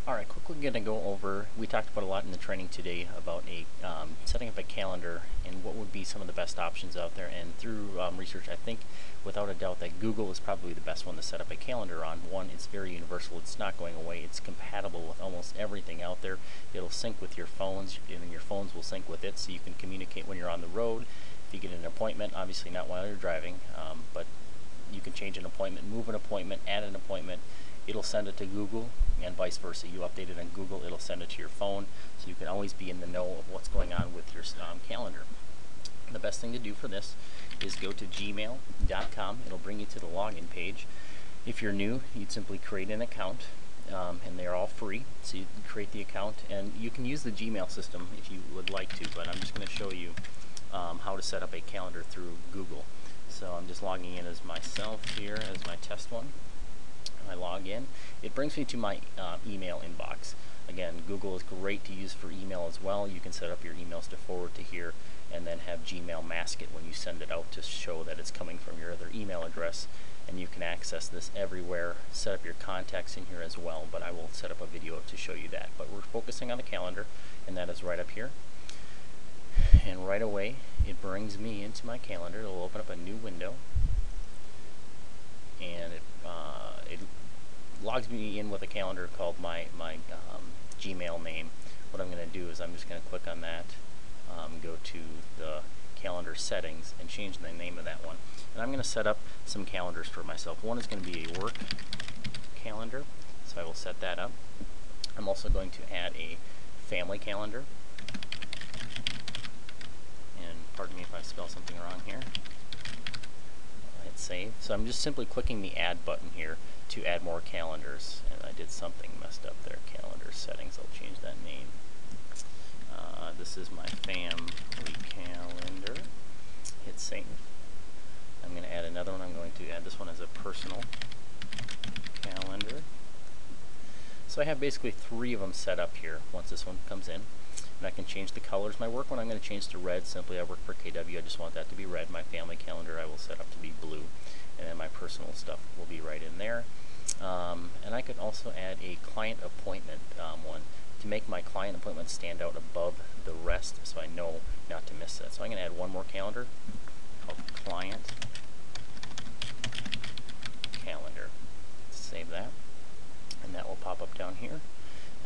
Alright, quickly going to go over, we talked about a lot in the training today about setting up a calendar and what would be some of the best options out there. And through research, I think without a doubt that Google is probably the best one to set up a calendar on. One, it's very universal, it's not going away, it's compatible with almost everything out there. It'll sync with your phones, and your phones will sync with it, so you can communicate when you're on the road. If you get an appointment, obviously not while you're driving, but you can change an appointment, move an appointment, add an appointment. It'll send it to Google, and vice versa. You update it on Google, it'll send it to your phone, so you can always be in the know of what's going on with your calendar. The best thing to do for this is go to gmail.com. It'll bring you to the login page. If you're new, you'd simply create an account, and they're all free. So you create the account, and you can use the Gmail system if you would like to, but I'm just going to show you how to set up a calendar through Google. So I'm just logging in as myself here as my test one. I log in, it brings me to my email inbox. Again, Google is great to use for email as well. You can set up your emails to forward to here and then have Gmail mask it when you send it out to show that it's coming from your other email address, and you can access this everywhere. Set up your contacts in here as well, but I will set up a video to show you that. But we're focusing on the calendar, and that is right up here. And right away it brings me into my calendar. It'll open up a new window, and it logs me in with a calendar called my Gmail name. What I'm going to do is I'm just going to click on that, go to the calendar settings, and change the name of that one. And I'm going to set up some calendars for myself. One is going to be a work calendar, so I will set that up. I'm also going to add a family calendar. And pardon me if I spell something wrong here. Hit save. So I'm just simply clicking the add button here to add more calendars, and I did something messed up there. Calendar settings, I'll change that name. This is my family calendar. Hit save. I'm going to add another one. I'm going to add this one as a personal calendar. So I have basically 3 of them set up here once this one comes in. And I can change the colors. My work one I'm going to change to red. Simply, I work for KW. I just want that to be red. My family calendar I will set up to be blue. And then my personal stuff will be right in there. And I could also add a client appointment one to make my client appointment stand out above the rest, so I know not to miss that. So I'm going to add one more calendar called client calendar. Save that, and that will pop up down here.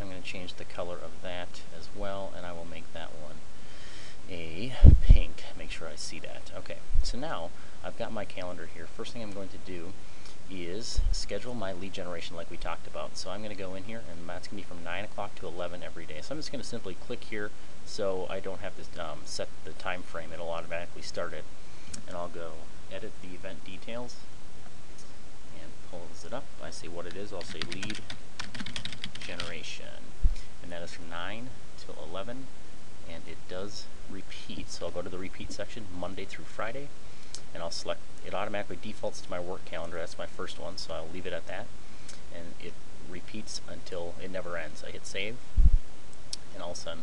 I'm going to change the color of that as well, and I will make that one a pink. Make sure I see that. Okay, so now I've got my calendar here. First thing I'm going to do is schedule my lead generation like we talked about. So I'm going to go in here, and that's going to be from 9 o'clock to 11 every day. So I'm just going to simply click here so I don't have to set the time frame. It'll automatically start it. And I'll go edit the event details and pulls it up. I say what it is. I'll say lead generation, and that is from 9 till 11, and it does repeat. So I'll go to the repeat section Monday through Friday, and I'll select, it automatically defaults to my work calendar. That's my first one, so I'll leave it at that, and it repeats until it never ends. I hit save, and all of a sudden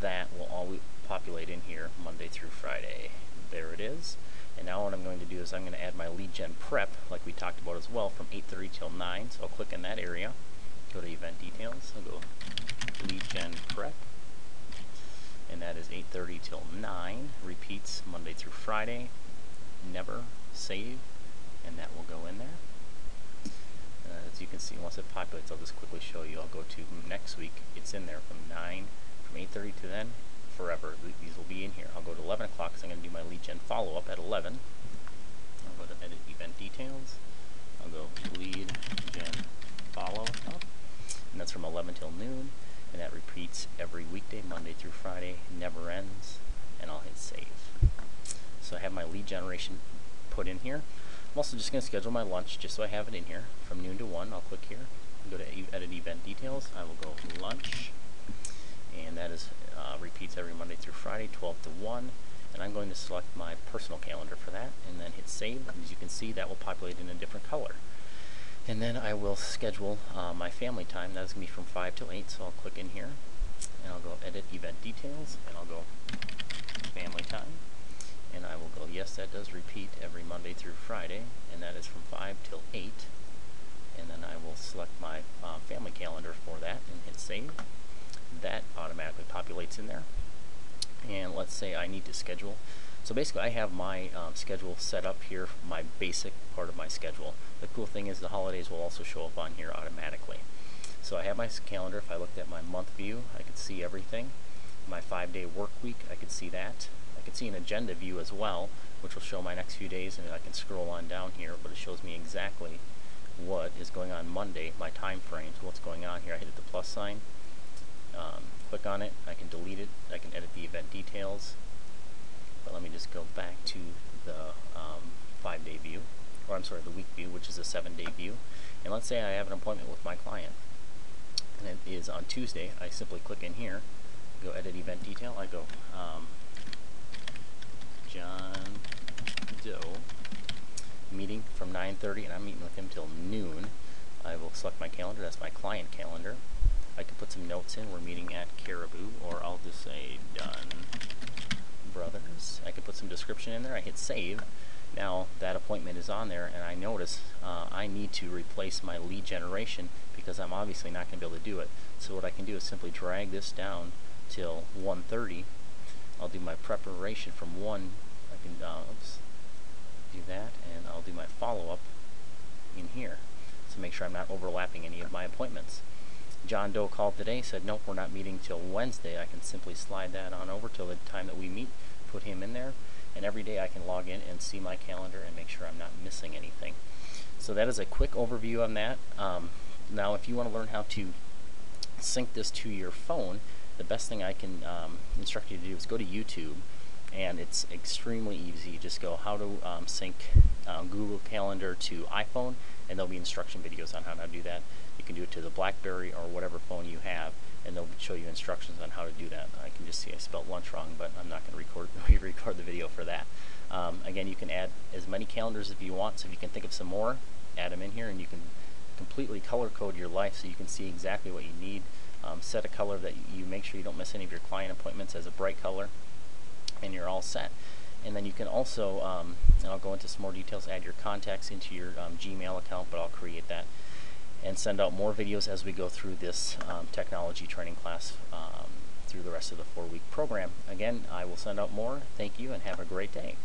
that will always populate in here Monday through Friday. There it is. And now what I'm going to do is I'm going to add my lead gen prep like we talked about as well from 8:30 till 9. So I'll click in that area, go to event details, I'll go lead gen prep, and that is 8:30 till 9, repeats Monday through Friday, never save, and that will go in there. As you can see, once it populates, I'll just quickly show you. I'll go to next week, it's in there from 8:30 to then, forever. These will be in here. I'll go to 11 o'clock because I'm going to do my lead gen follow-up at 11. I'll go to edit event details, I'll go lead gen follow-up, and that's from 11 till noon, and that repeats every weekday, Monday through Friday, never ends, and I'll hit save. So I have my lead generation put in here. I'm also just going to schedule my lunch just so I have it in here from noon to 1. I'll click here, go to edit event details, I will go lunch, and that is repeats every Monday through Friday, 12 to 1, and I'm going to select my personal calendar for that, and then hit save. As you can see, that will populate in a different color. And then I will schedule my family time. That is going to be from 5 till 8, so I'll click in here, and I'll go edit event details, and I'll go family time, and I will go, yes, that does repeat every Monday through Friday, and that is from 5 till 8, and then I will select my family calendar for that and hit save. That automatically populates in there. And let's say I need to schedule. So basically I have my schedule set up here, my basic part of my schedule. The cool thing is the holidays will also show up on here automatically. So I have my calendar. If I looked at my month view, I could see everything. My 5-day work week, I could see that. I could see an agenda view as well, which will show my next few days, and I can scroll on down here, but it shows me exactly what is going on Monday, my time frames, what's going on here. I hit the plus sign, click on it, I can delete it, I can edit the event details. But let me just go back to the 5-day view, or I'm sorry, the week view, which is a 7-day view. And let's say I have an appointment with my client, and it is on Tuesday. I simply click in here, go edit event detail. I go John Doe meeting from 9:30, and I'm meeting with him till noon. I will select my calendar. That's my client calendar. I can put some notes in. We're meeting at Caribou, or I'll just say Dunn Brothers. I can put some description in there. I hit save. Now that appointment is on there, and I notice I need to replace my lead generation because I'm obviously not going to be able to do it. So what I can do is simply drag this down till 1:30. I'll do my preparation from 1. I can do that, and I'll do my follow-up in here. So make sure I'm not overlapping any of my appointments. John Doe called today, said nope, we're not meeting till Wednesday. I can simply slide that on over till the time that we meet, put him in there, and every day I can log in and see my calendar and make sure I'm not missing anything. So that is a quick overview on that. Now if you want to learn how to sync this to your phone, the best thing I can instruct you to do is go to YouTube, and it's extremely easy. Just go how to sync Google Calendar to iPhone, and there'll be instruction videos on how to do that. You can do it to the BlackBerry or whatever phone you have, and they'll show you instructions on how to do that. I can just see I spelled lunch wrong, but I'm not going to record the video for that. Again, you can add as many calendars if you want, so if you can think of some more, add them in here, and you can completely color code your life so you can see exactly what you need. Set a color that you make sure you don't miss any of your client appointments as a bright color, and you're all set. And then you can also, and I'll go into some more details, add your contacts into your Gmail account, but I'll create that and send out more videos as we go through this technology training class through the rest of the 4-week program. Again, I will send out more. Thank you and have a great day.